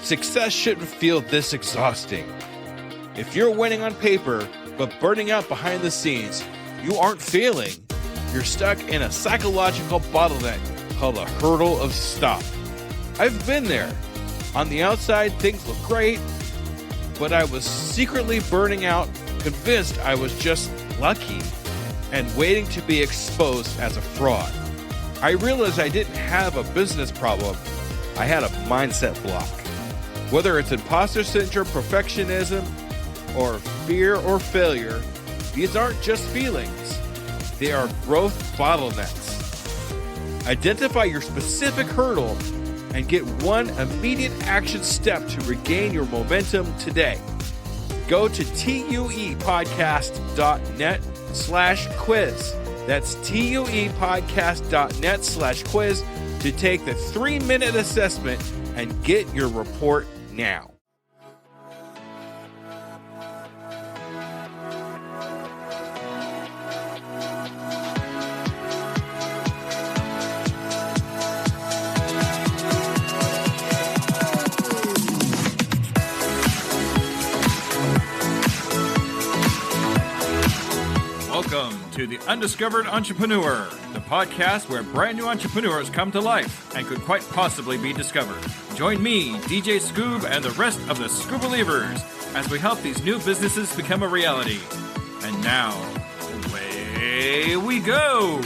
Success shouldn't feel this exhausting. If you're winning on paper, but burning out behind the scenes, you aren't failing. You're stuck in a psychological bottleneck called a hurdle of stop. I've been there. On the outside, things look great, but I was secretly burning out, convinced I was just lucky and waiting to be exposed as a fraud. I realized I didn't have a business problem. I had a mindset block. Whether it's imposter syndrome, perfectionism, or fear or failure, these aren't just feelings. They are growth bottlenecks. Identify your specific hurdle and get one immediate action step to regain your momentum today. Go to tuepodcast.net/quiz. That's tuepodcast.net/quiz to take the 3-minute assessment and get your report now. Welcome to the Undiscovered Entrepreneur, the podcast where brand new entrepreneurs come to life and could quite possibly be discovered. Join me, DJ Scoob, and the rest of the Scoob Believers as we help these new businesses become a reality. And now, away we go!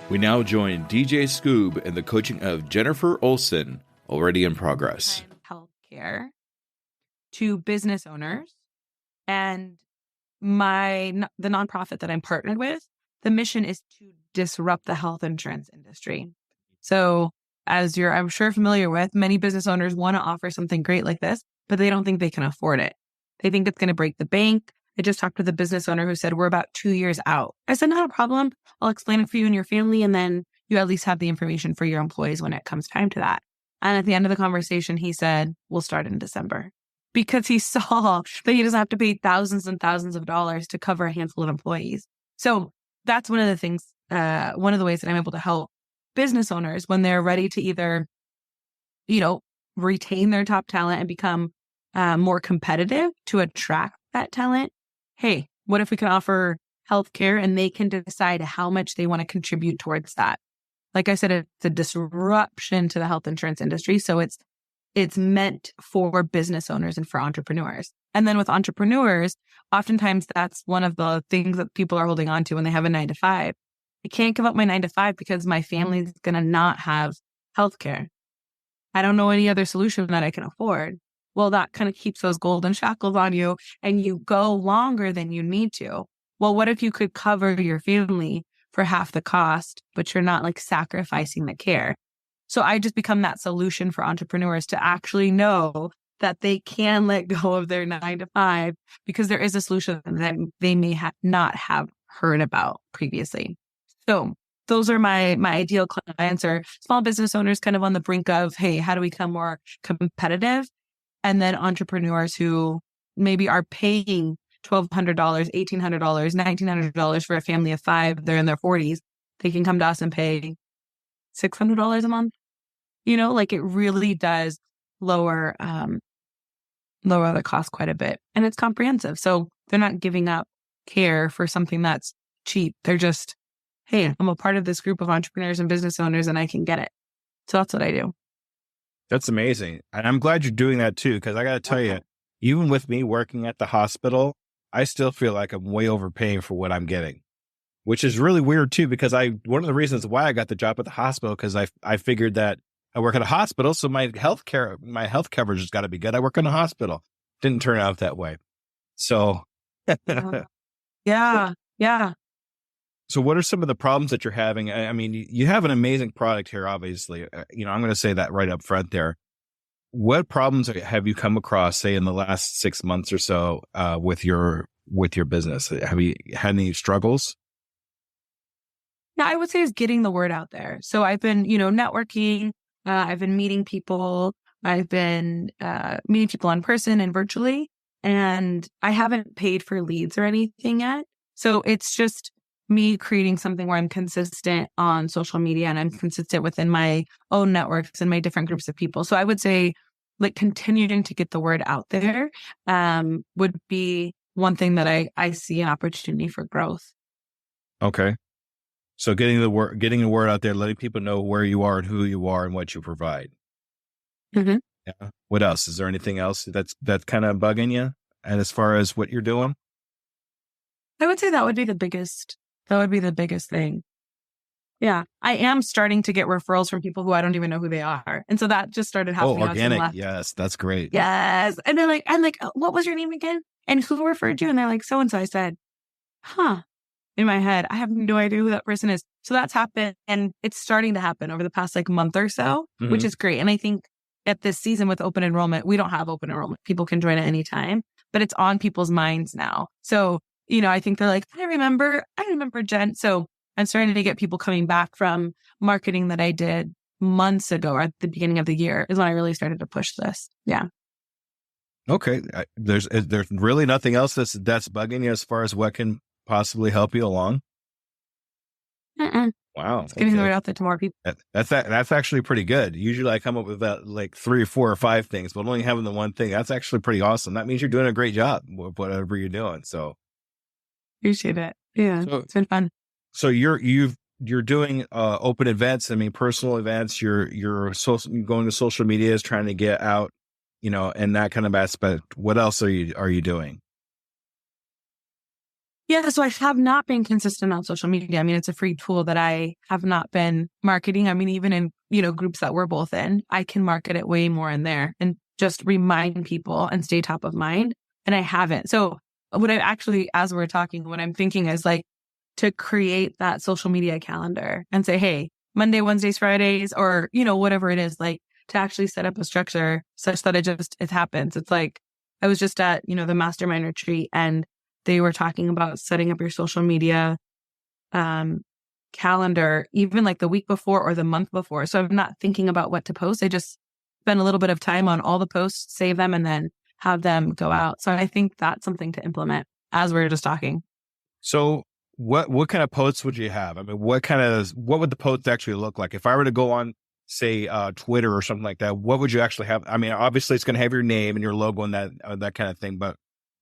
We now join DJ Scoob in the coaching of Jennifer Olson, already in progress. Healthcare to business owners, and the nonprofit that I'm partnered with, the mission is to disrupt the health insurance industry. So as you're, I'm sure, familiar with, many business owners want to offer something great like this, but they don't think they can afford it. They think it's going to break the bank. I just talked to the business owner who said, we're about 2 years out. I said, not a problem. I'll explain it for you and your family. And then you at least have the information for your employees when it comes time to that. And at the end of the conversation, he said, we'll start in December, because he saw that he doesn't have to pay thousands and thousands of dollars to cover a handful of employees. So that's one of the things, one of the ways that I'm able to help business owners when they're ready to either, retain their top talent and become more competitive to attract that talent. Hey, what if we can offer healthcare and they can decide how much they want to contribute towards that? Like I said, it's a disruption to the health insurance industry. So it's meant for business owners and for entrepreneurs. And then with entrepreneurs, oftentimes that's one of the things that people are holding on to when they have a 9-to-5. I can't give up my 9-to-5 because my family's going to not have healthcare. I don't know any other solution that I can afford. Well, that kind of keeps those golden shackles on you and you go longer than you need to. Well, what if you could cover your family for half the cost, but you're not sacrificing the care? So I just become that solution for entrepreneurs to actually know that they can let go of their 9-to-5 because there is a solution that they may not have heard about previously. So those are my ideal clients, are small business owners kind of on the brink of, hey, how do we become more competitive? And then entrepreneurs who maybe are paying $1,200, $1,800, $1,900 for a family of 5. They're in their 40s. They can come to us and pay $600 a month. It really does lower the cost quite a bit. And it's comprehensive. So they're not giving up care for something that's cheap. They're just, hey, I'm a part of this group of entrepreneurs and business owners and I can get it. So that's what I do. That's amazing. And I'm glad you're doing that too, because I got to tell you, even with me working at the hospital, I still feel like I'm way overpaying for what I'm getting, which is really weird too, because one of the reasons why I got the job at the hospital, because I figured that I work at a hospital, so my health coverage has got to be good. I work in a hospital. Didn't turn out that way. So yeah. So what are some of the problems that you're having? I mean, you have an amazing product here, obviously. I'm going to say that right up front there. What problems have you come across, say, in the last 6 months or so with your business? Have you had any struggles? Yeah, I would say is getting the word out there. So I've been, networking. I've been meeting people. I've been meeting people in person and virtually. and I haven't paid for leads or anything yet. So it's just me creating something where I'm consistent on social media and I'm consistent within my own networks and my different groups of people. So I would say like continuing to get the word out there would be one thing that I see an opportunity for growth. Okay. So getting the word out there, letting people know where you are and who you are and what you provide. Mm-hmm. Yeah. What else? Is there anything else that's kind of bugging you? And as far as what you're doing? I would say that would be the biggest. That would be the biggest thing. Yeah. I am starting to get referrals from people who I don't even know who they are. And so that just started happening. Oh, organic. Yes. That's great. Yes. And they're like, I'm like, what was your name again? And who referred you? And they're like, so-and-so. I said, in my head, I have no idea who that person is. So that's happened. And it's starting to happen over the past like month or so, which is great. And I think at this season with open enrollment, we don't have open enrollment. People can join at any time, but it's on people's minds now. So, I think they're like, I remember Jen. So I'm starting to get people coming back from marketing that I did months ago or at the beginning of the year is when I really started to push this. Yeah. Okay. There's really nothing else that's bugging you as far as what can possibly help you along? Wow. It's getting the word out there to more people. That's actually pretty good. Usually I come up with that like 3 or 4 or 5 things, but only having the one thing, that's actually pretty awesome. That means you're doing a great job with whatever you're doing. So appreciate it. Yeah. So, it's been fun. So you're doing open events. I mean, personal events, you're going to social media, is trying to get out, and that kind of aspect. What else are you doing? Yeah, so I have not been consistent on social media. I mean, it's a free tool that I have not been marketing. I mean, even in, groups that we're both in, I can market it way more in there and just remind people and stay top of mind. And I haven't. So what I actually, as we're talking, what I'm thinking is like to create that social media calendar and say, hey, Monday, Wednesdays, Fridays, or, whatever it is, like to actually set up a structure such that it happens. It's like, I was just at, the mastermind retreat and they were talking about setting up your social media calendar, even like the week before or the month before. So I'm not thinking about what to post. I just spend a little bit of time on all the posts, save them, and then have them go out. So I think that's something to implement as we were just talking. So what kind of posts would you have? I mean, what would the posts actually look like? If I were to go on, say, Twitter or something like that, what would you actually have? I mean, obviously it's going to have your name and your logo and that kind of thing, but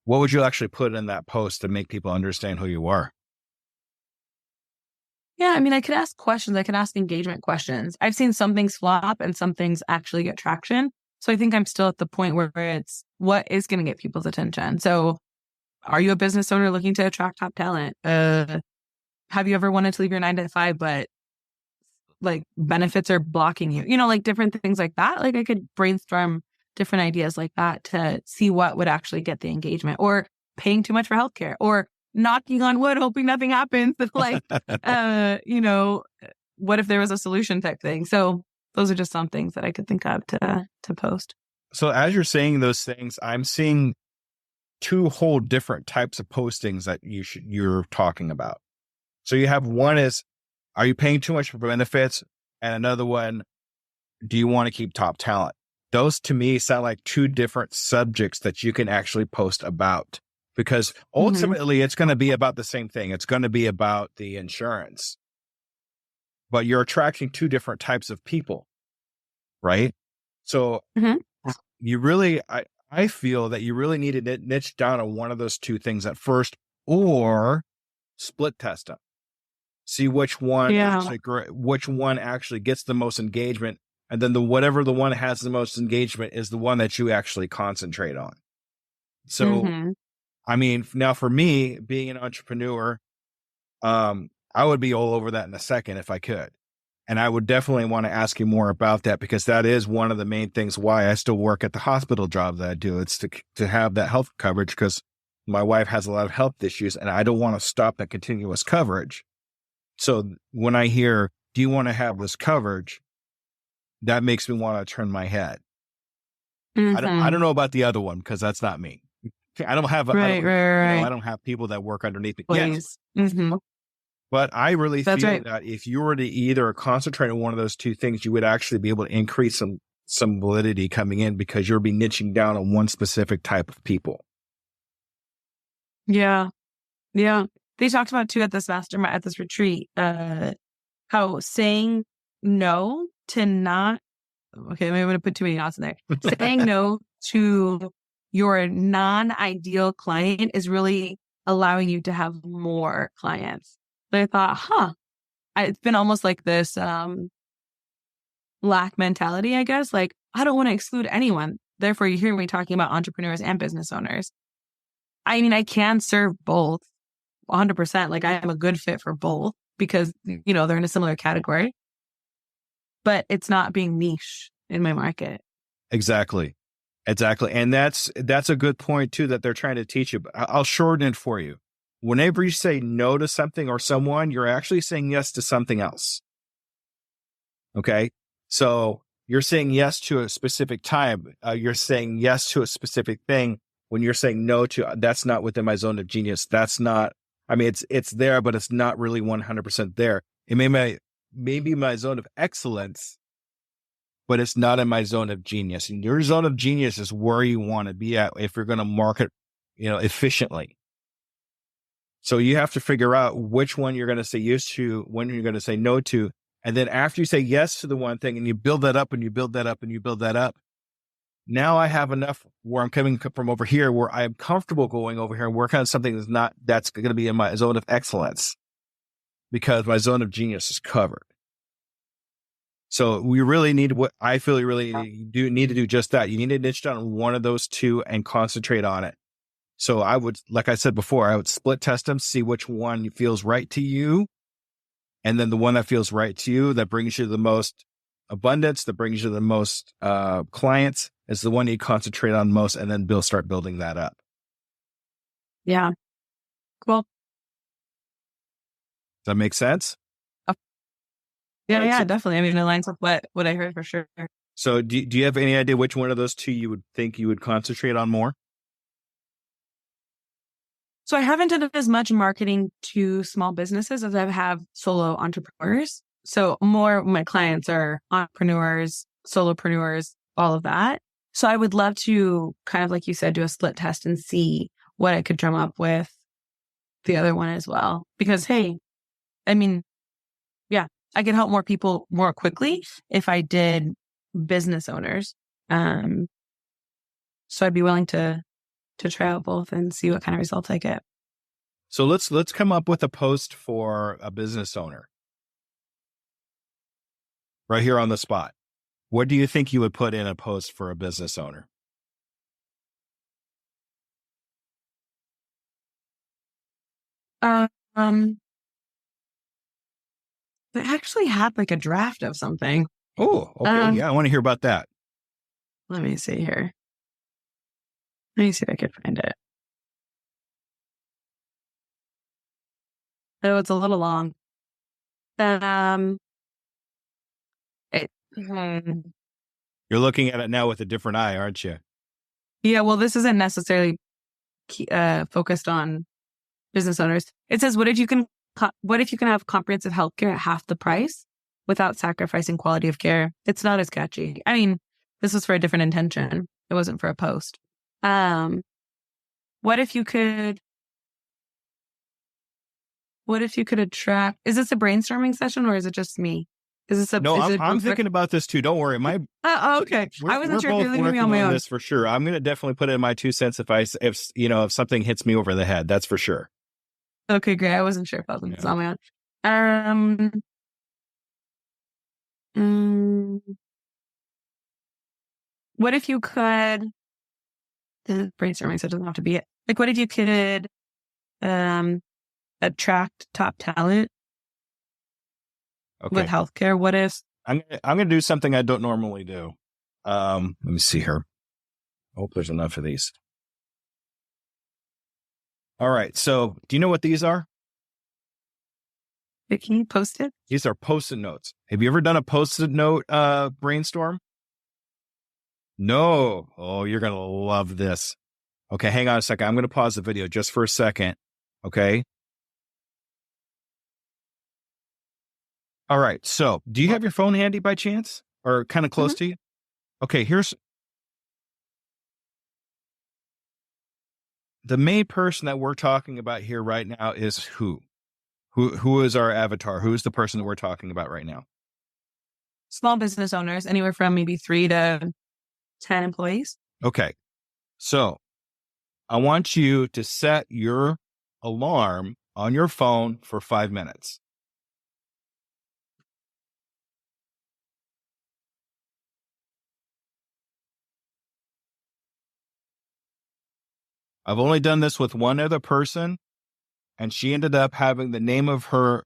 what would you actually put in that post to make people understand who you are? Yeah, I mean, I could ask questions. I could ask engagement questions. I've seen some things flop and some things actually get traction. So I think I'm still at the point where it's what is going to get people's attention. So are you a business owner looking to attract top talent? Have you ever wanted to leave your 9 to 5, but like benefits are blocking you? Like different things like that. Like I could brainstorm different ideas like that to see what would actually get the engagement, or paying too much for healthcare, or knocking on wood, hoping nothing happens. But like, what if there was a solution type thing? So those are just some things that I could think of to post. So as you're saying those things, I'm seeing 2 whole different types of postings that you're talking about. So you have one is, are you paying too much for benefits? And another one, do you want to keep top talent? Those to me sound like 2 different subjects that you can actually post about, because ultimately it's going to be about the same thing. It's going to be about the insurance, but you're attracting 2 different types of people, right? So you really, I feel that you really need to niche down on one of those 2 things at first, or split test them. See which one actually gets the most engagement. And then whatever the one has the most engagement is the one that you actually concentrate on. So, I mean, now for me, being an entrepreneur, I would be all over that in a second if I could. And I would definitely want to ask you more about that, because that is one of the main things why I still work at the hospital job that I do. It's to have that health coverage, because my wife has a lot of health issues and I don't want to stop that continuous coverage. So when I hear, do you want to have this coverage? That makes me want to turn my head. I don't know about the other one, because that's not me. I don't have I don't have people that work underneath me. Yes. But I really feel that if you were to either concentrate on one of those 2 things, you would actually be able to increase some validity coming in, because you'll be niching down on one specific type of people. Yeah. Yeah. They talked about too at this mastermind, at this retreat, how saying no to not, okay, maybe I'm going to put too many knots in there. Saying no to your non-ideal client is really allowing you to have more clients. But I thought, it's been almost like this, lack mentality, I guess. Like, I don't want to exclude anyone. Therefore, you hear me talking about entrepreneurs and business owners. I mean, I can serve both 100%. Like, I am a good fit for both because, they're in a similar category, but it's not being niche in my market. Exactly. And that's a good point too, that they're trying to teach you. But I'll shorten it for you. Whenever you say no to something or someone, you're actually saying yes to something else. Okay. So you're saying yes to a specific time. You're saying yes to a specific thing. When you're saying no to, that's not within my zone of genius. That's not, I mean, it's there, but it's not really 100% there. It may be my zone of excellence, but it's not in my zone of genius. And your zone of genius is where you want to be at if you're going to market, efficiently. So you have to figure out which one you're going to say yes to, when you're going to say no to. And then after you say yes to the one thing and you build that up and you build that up and you build that up, now I have enough where I'm coming from over here, where I am comfortable going over here and working on something that's going to be in my zone of excellence because my zone of genius is covered. So we really need what I feel you really need to do just that. You need to niche down on one of those two and concentrate on it. So I would, like I said before, I would split test them, see which one feels right to you. And then the one that feels right to you, that brings you the most abundance, that brings you the most clients, is the one you concentrate on most, and then start building that up. Yeah. Cool. Does that make sense? Yeah, definitely. I mean, it aligns with what I heard for sure. So do you have any idea which one of those two you would think you would concentrate on more? So I haven't done as much marketing to small businesses as I have solo entrepreneurs. So more of my clients are entrepreneurs, solopreneurs, all of that. So I would love to kind of, like you said, do a split test and see what I could drum up with the other one as well. Because, hey, I mean, yeah, I could help more people more quickly if I did business owners. So I'd be willing to try out both and see what kind of results I get. So let's come up with a post for a business owner right here on the spot. What do you think you would put in a post for a business owner? I actually had like a draft of something. Oh, okay. Yeah, I want to hear about that. Let me see here. Let me see if I could find it. Oh, it's a little long. You're looking at it now with a different eye, aren't you? Yeah, well, this isn't necessarily focused on business owners. It says, what if you can have comprehensive healthcare at half the price without sacrificing quality of care? It's not as catchy. I mean, this was for a different intention. It wasn't for a post. What if you could attract, is this a brainstorming session or is it just me? I'm thinking about this too. Don't worry. Okay. I wasn't sure if you were leaving me on my own. This for sure. I'm going to definitely put in my 2 cents if something hits me over the head. That's for sure. Okay, great. I wasn't sure if I was on my own. What if you could? Brainstorming, so it doesn't have to be it. Like, what if you could attract top talent with healthcare? What if I'm going to do something I don't normally do? Let me see here. I hope there's enough of these. All right. So do you know what these are? Can you post it? These are Post-it notes. Have you ever done a Post-it note brainstorm? No. Oh, you're going to love this. Okay, hang on a second. I'm going to pause the video just for a second. Okay. All right. So do you have your phone handy by chance or kind of close to you? Okay, the main person that we're talking about here right now is who? Who is our avatar? Who is the person that we're talking about right now? Small business owners, anywhere from maybe 3 to 10 employees. Okay. So I want you to set your alarm on your phone for 5 minutes. I've only done this with one other person, and she ended up having the name of her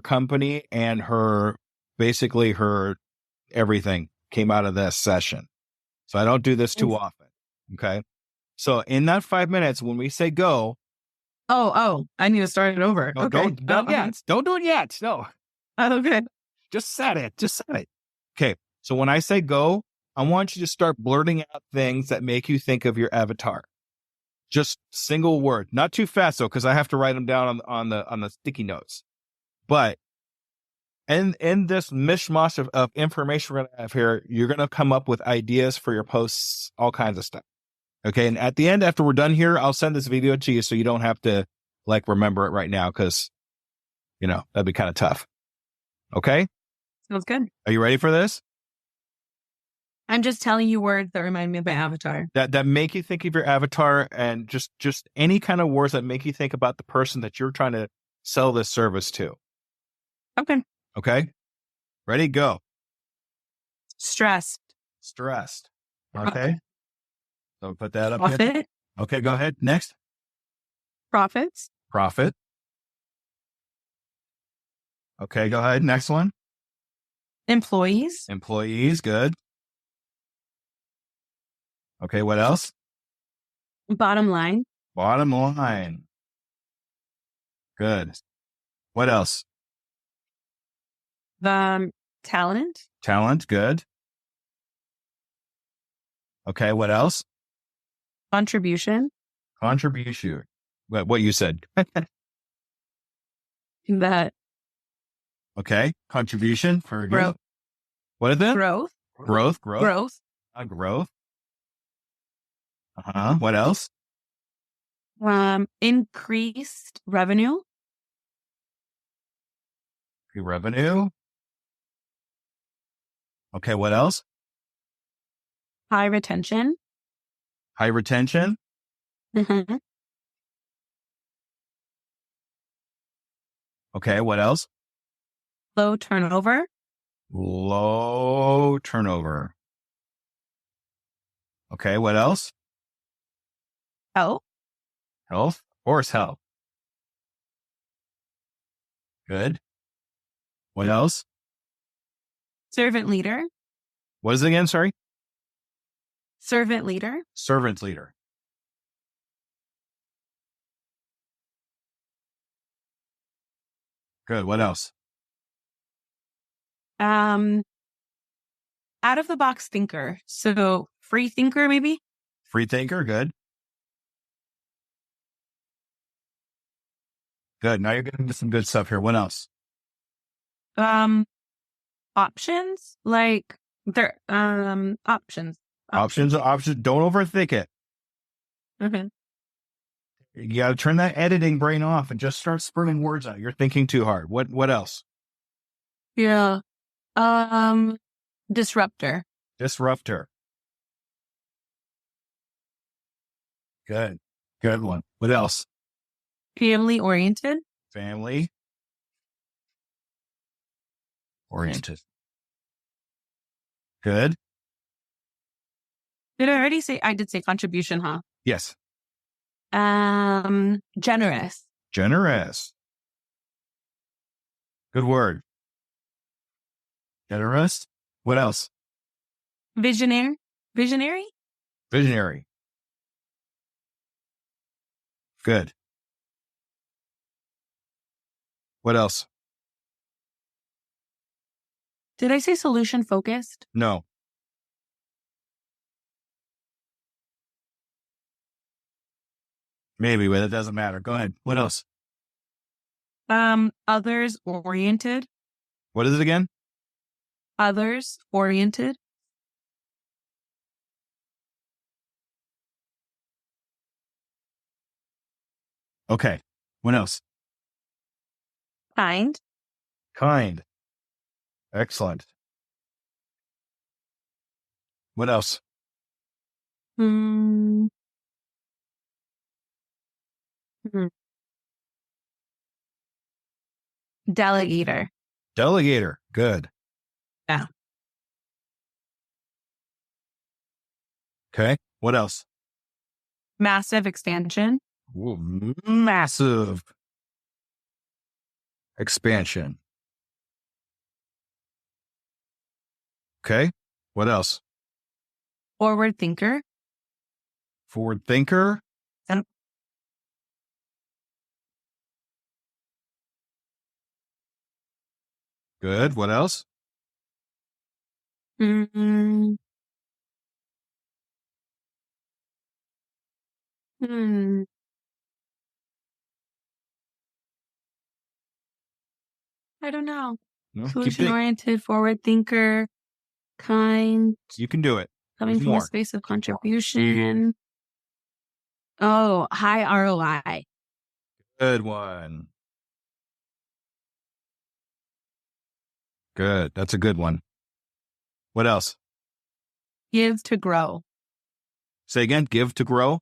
company and her everything came out of this session. So I don't do this too often. Okay. So in that 5 minutes, when we say go. Oh, I need to start it over. No, Okay. Don't yet. Don't do it yet. No. Okay. Just set it. Okay. So when I say go, I want you to start blurting out things that make you think of your avatar. Just single word, not too fast though, because I have to write them down on the sticky notes. But in this mishmash of information we're going to have here, you're going to come up with ideas for your posts, all kinds of stuff. Okay. And at the end, after we're done here, I'll send this video to you so you don't have to remember it right now because, that'd be kind of tough. Okay. Sounds good. Are you ready for this? I'm just telling you words that remind me of my avatar. That make you think of your avatar, and just any kind of words that make you think about the person that you're trying to sell this service to. Okay. Okay. Ready? Go. Stressed. Okay. So put that up. Profit. Okay. Go ahead. Next. Profits. Profit. Okay. Go ahead. Next one. Employees. Good. Okay. What else? Bottom line. Good. What else? Talent. Good. Okay. What else? Contribution. What you said. That. Okay. Contribution for Growth. What is it? Growth. Growth. Growth. Growth. What else? Increased revenue. Revenue. Okay. What else? High retention. Mm-hmm. Okay. What else? Low turnover. Okay. What else? Health. Health. Horse health. Good. What else? Servant leader. What is it again? Sorry. Servant leader. Servant leader. Good. What else? Out of the box thinker. So free thinker, maybe. Free thinker. Good. Good. Now you're getting to some good stuff here. What else? Options. Like they're options. Options. Don't overthink it. Okay. You got to turn that editing brain off and just start spurting words out. You're thinking too hard. What else? Yeah. Disruptor. Good. Good one. What else? Family oriented. Good. Did I already say? I did say contribution, huh? Yes. Generous. Good word. Generous. What else? Visionary. Good. What else? Did I say solution focused? No. Maybe, but it doesn't matter. Go ahead. What else? Others oriented. What is it again? Others oriented. Okay. What else? Kind. Kind. Excellent. What else? Hmm. Hmm. Delegator. Delegator. Good. Yeah. Okay. What else? Massive expansion. Ooh, massive expansion. Okay. What else? Forward thinker. Forward thinker. Yep. Good. What else? Hmm. Hmm. I don't know. No, keep Solution thinking. oriented, forward thinker, kind, You can do it. coming There's from a more. space of contribution. Oh, high ROI. Good one. Good. That's a good one. What else? Give to grow. Say again. Give to grow.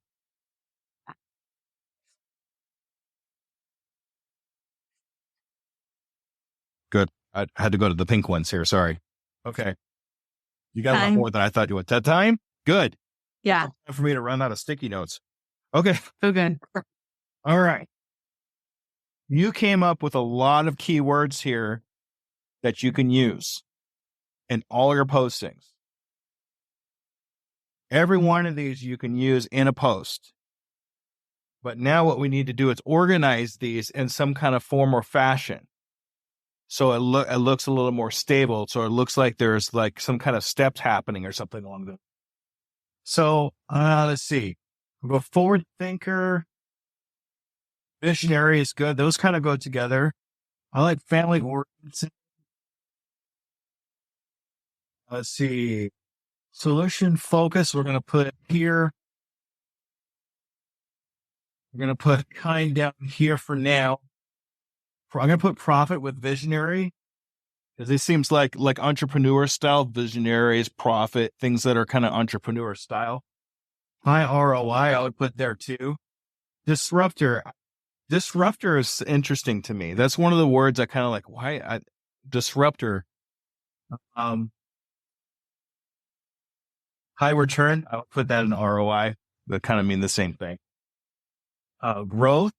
Good. I had to go to the pink ones here. Sorry. Okay. You got a lot Time. more than I thought you would. That time? Good. Yeah. Time for me to run out of sticky notes. Okay. So good. All right. You came up with a lot of keywords here that you can use in all your postings. Every one of these you can use in a post. But now what we need to do is organize these in some kind of form or fashion. So it looks a little more stable. So it looks like there's like some kind of steps happening or something along the. So let's see. We'll go forward thinker. Visionary is good. Those kind of go together. I like family oriented. Let's see. Solution focus. We're going to put here. We're going to put kind down here for now. I'm going to put profit with visionary because it seems like entrepreneur style, visionaries, profit, things that are kind of entrepreneur style. High ROI, I would put there too. Disruptor. Disruptor is interesting to me. That's one of the words I kind of like. Disruptor. High return. I would put that in ROI. That kind of mean the same thing. Growth.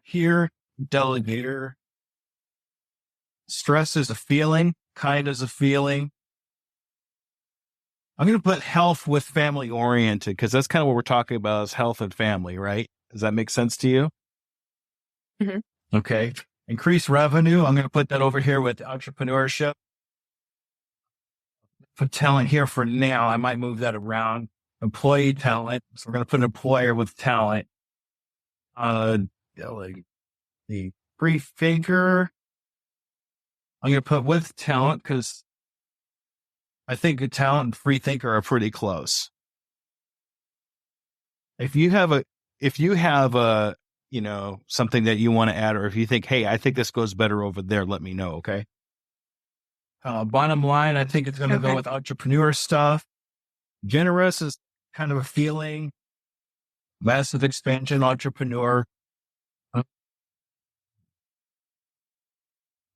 Here, delegator. Stress is a feeling. Kind is a feeling. I'm going to put health with family oriented because that's kind of what we're talking about is health and family, right? Does that make sense to you? Mm-hmm. Okay. Increase revenue. I'm going to put that over here with entrepreneurship. Put talent here for now. I might move that around. Employee talent. So we're going to put an employer with talent. The free thinker. I'm going to put with talent because I think a talent and free thinker are pretty close. If you have something that you want to add, or if you think, hey, I think this goes better over there, let me know. Okay. Bottom line, I think it's going to go with entrepreneur stuff. Generous is kind of a feeling. Massive expansion, entrepreneur.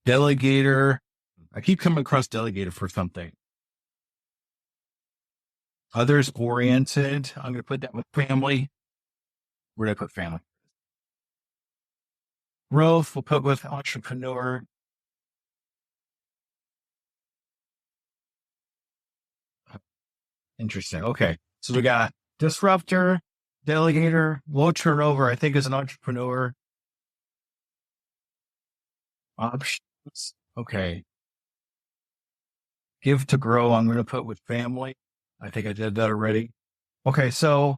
Delegator. I keep coming across delegator for something. Others oriented. I'm going to put that with family. Where did I put family? Growth, we'll put with entrepreneur. Interesting. Okay. So we got disruptor, delegator, low turnover, I think is an entrepreneur. Options. Okay. Give to grow, I'm going to put with family. I think I did that already. Okay. So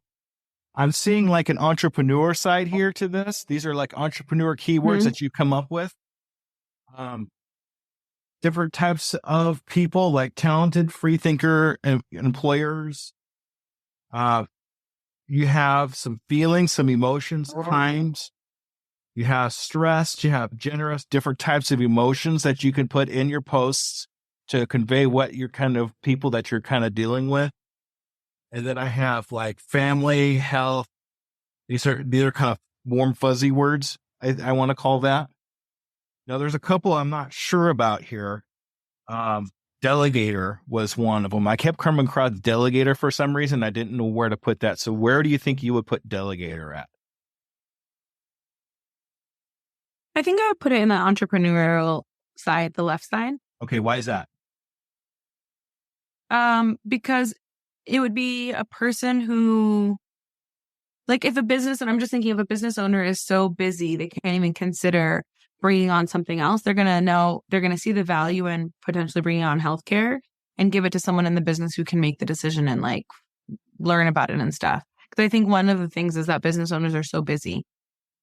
I'm seeing like an entrepreneur side here to this. These are like entrepreneur keywords that you come up with. Different types of people like talented, free thinker, employers, you have some feelings, some emotions, times. You have stress, you have generous, different types of emotions that you can put in your posts to convey what you're kind of people that you're kind of dealing with. And then I have like family, health. These are kind of warm, fuzzy words, I want to call that. Now, there's a couple I'm not sure about here. Delegator was one of them. I kept coming across delegator for some reason. I didn't know where to put that. So where do you think you would put delegator at? I think I would put it in the entrepreneurial side, the left side. Okay, why is that? Because it would be a person who, like, if a business, and I'm just thinking if a business owner is so busy, they can't even consider bringing on something else. They're going to see the value in potentially bringing on healthcare and give it to someone in the business who can make the decision and like learn about it and stuff. Because I think one of the things is that business owners are so busy.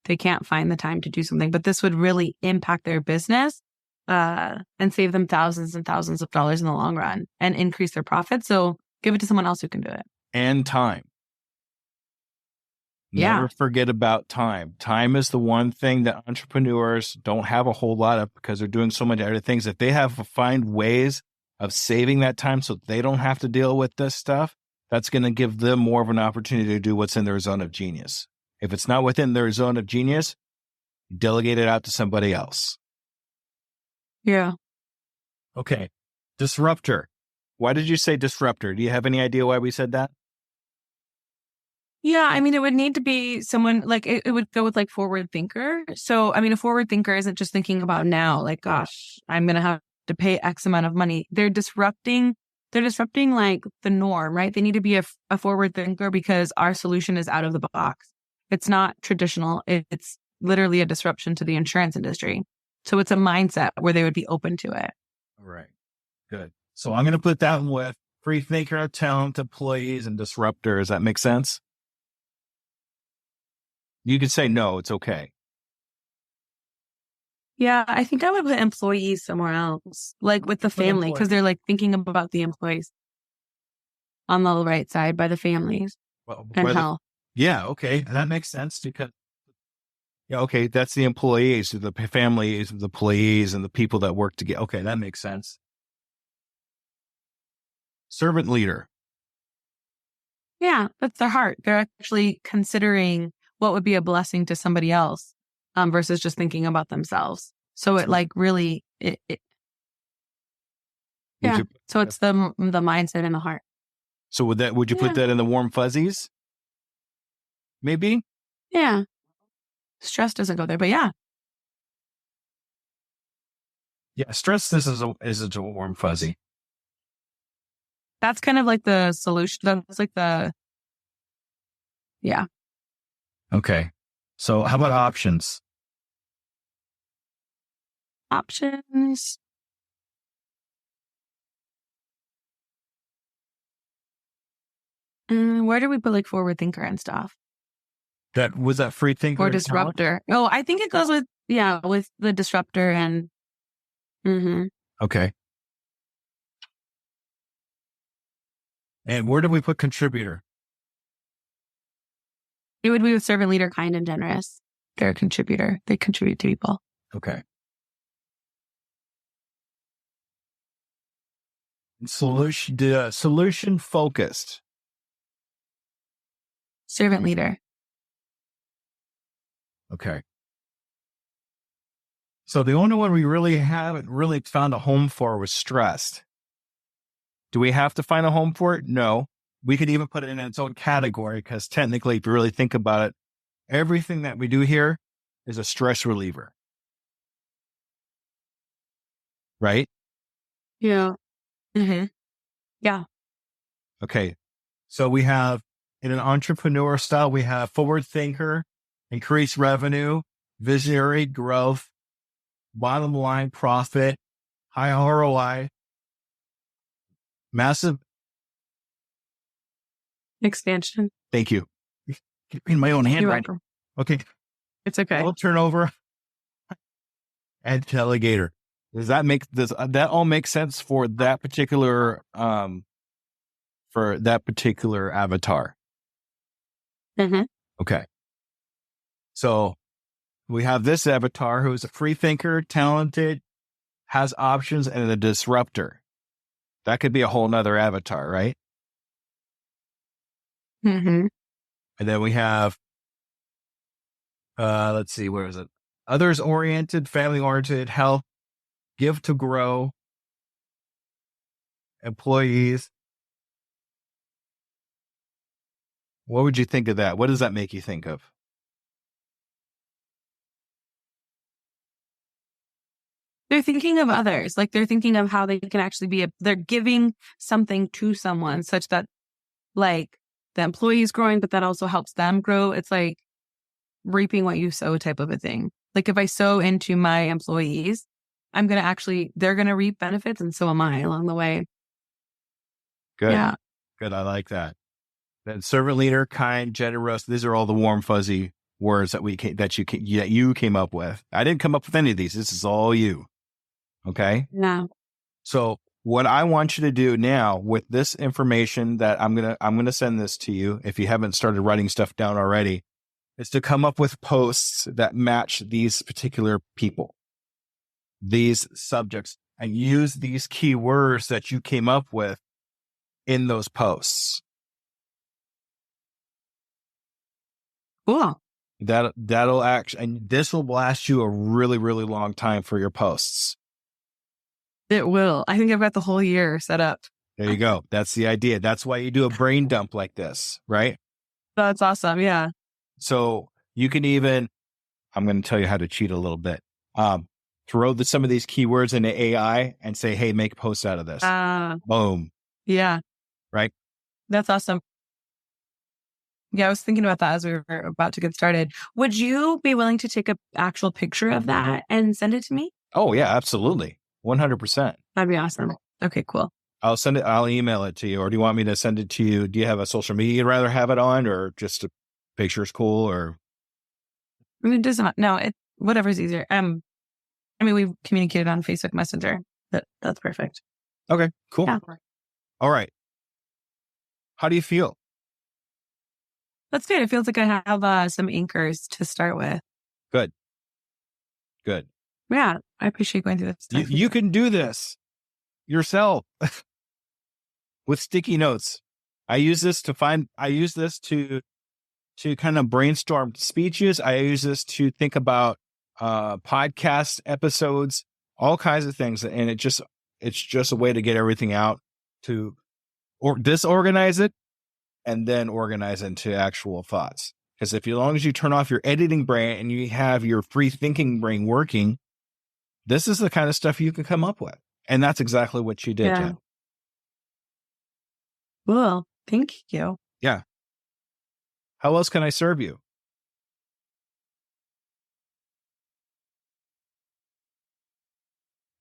They can't find the time to do something, but this would really impact their business and save them thousands and thousands of dollars in the long run and increase their profits. So give it to someone else who can do it. And time. Yeah. Never forget about time. Time is the one thing that entrepreneurs don't have a whole lot of because they're doing so many other things. If they have to find ways of saving that time so they don't have to deal with this stuff, that's going to give them more of an opportunity to do what's in their zone of genius. If it's not within their zone of genius, delegate it out to somebody else. Yeah. Okay. Disruptor. Why did you say disruptor? Do you have any idea why we said that? Yeah. I mean, it would need to be someone like it would go with like forward thinker. So, I mean, a forward thinker isn't just thinking about now, like, gosh, I'm going to have to pay X amount of money. They're disrupting like the norm, right? They need to be a forward thinker because our solution is out of the box. It's not traditional. It's literally a disruption to the insurance industry. So it's a mindset where they would be open to it. All right. Good. So I'm going to put that with free thinker, talent, employees, and disruptor. Does that make sense? You could say no, it's okay. Yeah, I think I would put employees somewhere else, like with the family, because they're like thinking about the employees on the right side by the families and health. Yeah, okay. That makes sense because, yeah, okay, that's the employees, the families, the employees, and the people that work together. Okay, that makes sense. Servant leader. Yeah, that's their heart. They're actually considering what would be a blessing to somebody else versus just thinking about themselves. So it like really, yeah. So it's the mindset and the heart. So would you put that in the warm fuzzies? Maybe? Yeah. Stress doesn't go there, but yeah. Yeah, stress is a warm fuzzy. That's kind of like the solution. That's like yeah. Okay. So how about options? Options. Where do we put like forward thinker and stuff? That was that free thinker or disruptor. Oh, I think it goes with the disruptor and. Okay. And where do we put contributor? It would be with servant leader, kind and generous. They're a contributor. They contribute to people. Okay. Solution focused. Servant leader. Okay. So the only one we really haven't really found a home for was stressed. Do we have to find a home for it? No. We could even put it in its own category because technically, if you really think about it, everything that we do here is a stress reliever. Right? Yeah. Mm-hmm. Yeah. Okay. So we have, in an entrepreneur style, we have forward thinker, increase revenue, visionary growth, bottom line profit, high ROI, massive expansion. Thank you. In my own handwriting. Okay. It's okay. Low turnover and delegator. Does that all make sense for that particular avatar? Mm-hmm. Okay. So we have this avatar who's a free thinker, talented, has options, and a disruptor. That could be a whole nother avatar, right? Mm-hmm. And then we have, let's see, where is it? Others oriented, family oriented, health, give to grow, employees. What would you think of that? What does that make you think of? They're thinking of others. Like they're thinking of how they can actually they're giving something to someone such that like the employee is growing, but that also helps them grow. It's like reaping what you sow type of a thing. Like if I sow into my employees, they're going to reap benefits, and so am I along the way. Good. Yeah. Good. I like that. Then servant leader, kind, generous. These are all the warm, fuzzy words that you came up with. I didn't come up with any of these. This is all you. Okay. Yeah. So what I want you to do now with this information that I'm going to send this to you, if you haven't started writing stuff down already, is to come up with posts that match these particular people, these subjects, and use these keywords that you came up with in those posts. Cool. That'll actually, and this will last you a really, really long time for your posts. It will. I think I've got the whole year set up. There you go. That's the idea. That's why you do a brain dump like this, right? That's awesome. Yeah. So you can even, I'm going to tell you how to cheat a little bit. Throw some of these keywords into AI and say, hey, make posts out of this. Boom. Yeah. Right? That's awesome. Yeah, I was thinking about that as we were about to get started. Would you be willing to take an actual picture of that and send it to me? Oh, yeah, absolutely. 100%. That'd be awesome. Okay, cool. I'll email it to you. Or do you want me to send it to you? Do you have a social media you'd rather have it on, or just a picture's cool? Or I mean, it does not. No, whatever's easier. I mean, we've communicated on Facebook Messenger. That's perfect. Okay, cool. Yeah. All right. How do you feel? That's good. It feels like I have some anchors to start with. Good. Yeah, I appreciate going through this. You can do this yourself with sticky notes. I use this to kind of brainstorm speeches. I use this to think about podcast episodes, all kinds of things. And it's just a way to get everything out, to disorganize it and then organize into actual thoughts. Because as long as you turn off your editing brain and you have your free thinking brain working, this is the kind of stuff you can come up with. And that's exactly what you did, Yeah. Jen. Cool. Thank you. Yeah. How else can I serve you?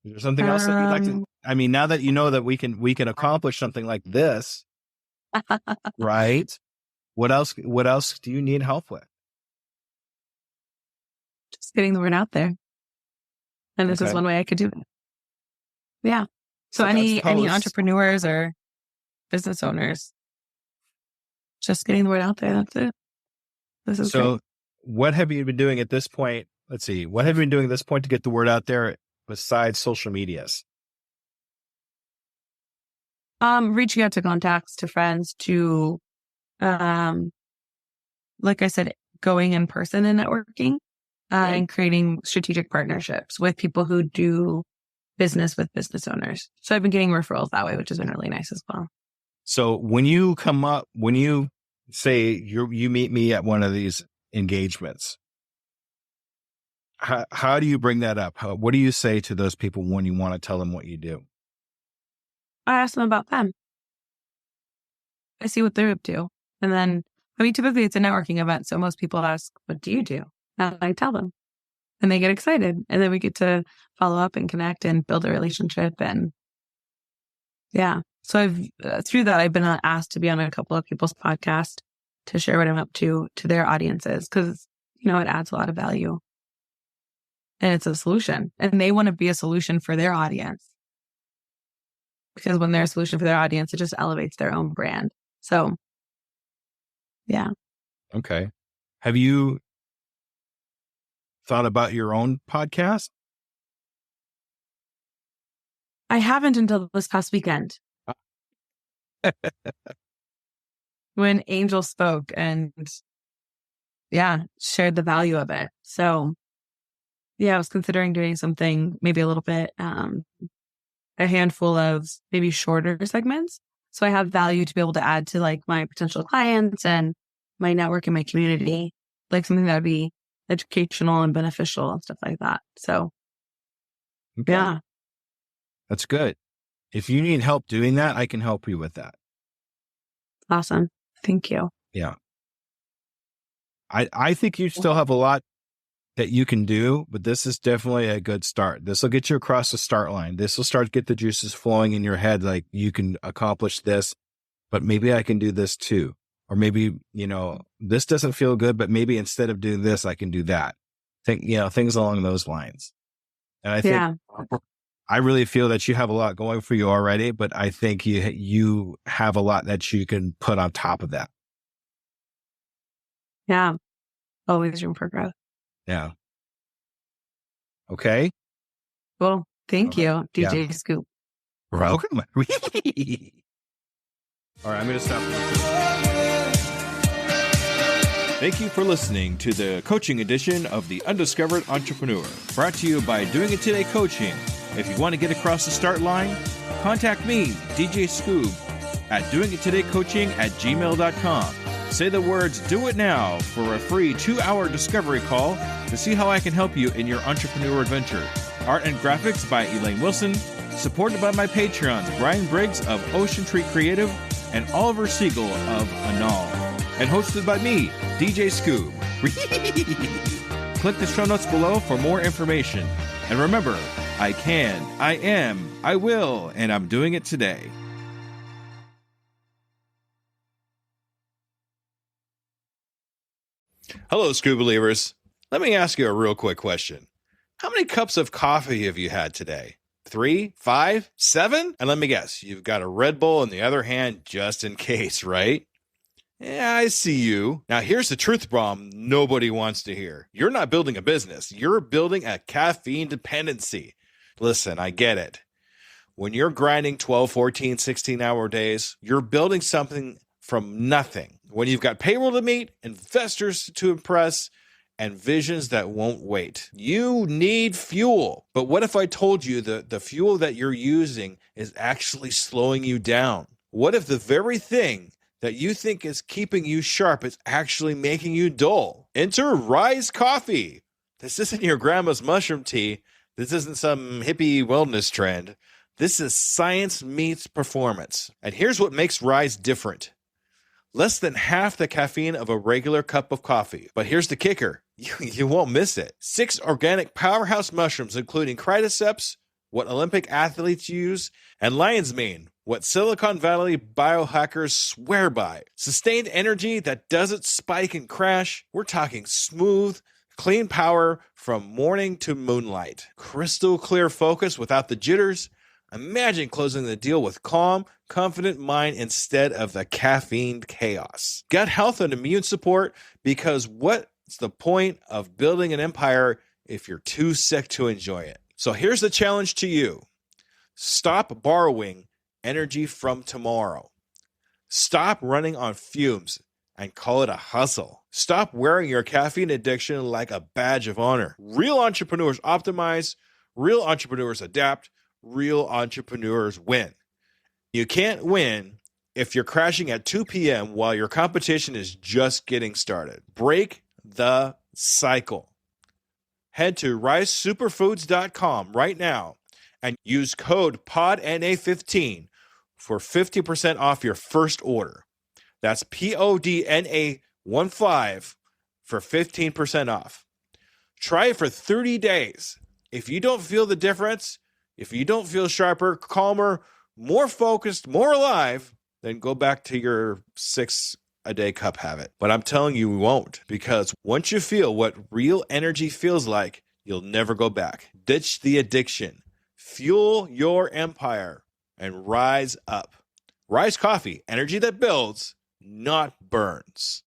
Is there something else that you'd like to? I mean, now that you know that we can accomplish something like this, right? What else do you need help with? Just getting the word out there. And this is one way I could do it. Yeah. So any entrepreneurs or business owners, just getting the word out there. That's it. This is great. What have you been doing at this point? Let's see. What have you been doing at this point to get the word out there besides social medias? Reaching out to contacts, to friends, to, like I said, going in person and networking, and creating strategic partnerships with people who do business with business owners. So I've been getting referrals that way, which has been really nice as well. So when you say you meet me at one of these engagements, how do you bring that up? What do you say to those people when you want to tell them what you do? I ask them about them. I see what they're up to. And then, typically it's a networking event. So most people ask, what do you do? And I tell them. And they get excited. And then we get to follow up and connect and build a relationship. And yeah. So through that, I've been asked to be on a couple of people's podcasts to share what I'm up to their audiences. Because, it adds a lot of value. And it's a solution. And they want to be a solution for their audience. Because when they're a solution for their audience, it just elevates their own brand. So, yeah. Okay. Have you thought about your own podcast? I haven't until this past weekend when Angel spoke and shared the value of it. So I was considering doing something maybe a little bit, a handful of maybe shorter segments. So I have value to be able to add to like my potential clients and my network and my community, like something that would be educational and beneficial and stuff like that. So Okay. yeah, That's good. If you need help doing that, I can help you with that. awesome. Thank you. Yeah. I think you still have a lot that you can do, but this is definitely a good start. This will get you across the start line. This will start to get the juices flowing in your head. Like you can accomplish this, but maybe I can do this too. Or maybe, this doesn't feel good, but maybe instead of doing this, I can do that. Things along those lines. And I think I really feel that you have a lot going for you already, but I think you have a lot that you can put on top of that. Yeah. Always room for growth. Yeah. Okay. Well, thank you, Yeah. DJ Scoop. Welcome. All right, I'm going to stop. Thank you for listening to the coaching edition of the Undiscovered Entrepreneur, brought to you by Doing It Today Coaching. If you want to get across the start line, contact me, DJ Scoob, at doingittodaycoaching@gmail.com. Say the words "do it now" for a free 2-hour discovery call to see how I can help you in your entrepreneur adventure. Art and graphics by Elaine Wilson, supported by my Patreons, Brian Briggs of Ocean Tree Creative and Oliver Siegel of Anal, and hosted by me, DJ Scoob. Click the show notes below for more information. And remember, I can, I am, I will, and I'm doing it today. Hello, Scoob Believers. Let me ask you a real quick question. How many cups of coffee have you had today? 3, 5, 7? And let me guess, you've got a Red Bull in the other hand just in case, right? Yeah, I see you. Now, here's the truth bomb nobody wants to hear. You're not building a business. You're building a caffeine dependency. Listen, I get it. When you're grinding 12, 14, 16-hour days, you're building something from nothing. When you've got payroll to meet, investors to impress, and visions that won't wait. You need fuel. But what if I told you that the fuel that you're using is actually slowing you down? What if the very thing that you think is keeping you sharp is actually making you dull? Enter Rise Coffee. This isn't your grandma's mushroom tea. This isn't some hippie wellness trend. This is science meets performance. And here's what makes Rise different. Less than half the caffeine of a regular cup of coffee. But here's the kicker. You won't miss it. 6 organic powerhouse mushrooms, including cordyceps, what Olympic athletes use, and lion's mane, what Silicon Valley biohackers swear by. Sustained energy that doesn't spike and crash. We're talking smooth, clean power from morning to moonlight. Crystal clear focus without the jitters. Imagine closing the deal with calm, confident mind instead of the caffeine chaos. Gut health and immune support, because what's the point of building an empire if you're too sick to enjoy it? So here's the challenge to you. Stop borrowing energy from tomorrow. Stop running on fumes and call it a hustle. Stop wearing your caffeine addiction like a badge of honor. Real entrepreneurs optimize, real entrepreneurs adapt, real entrepreneurs win. You can't win if you're crashing at 2 p.m. while your competition is just getting started. Break the cycle. Head to risesuperfoods.com right now and use code PODNA15 for 50% off your first order. That's PODNA15 for 15% off. Try it for 30 days. If you don't feel the difference, if you don't feel sharper, calmer, more focused, more alive, then go back to your 6-a-day cup habit. But I'm telling you, we won't, because once you feel what real energy feels like, you'll never go back. Ditch the addiction, fuel your empire, and rise up. Rise Coffee, energy that builds, not burns.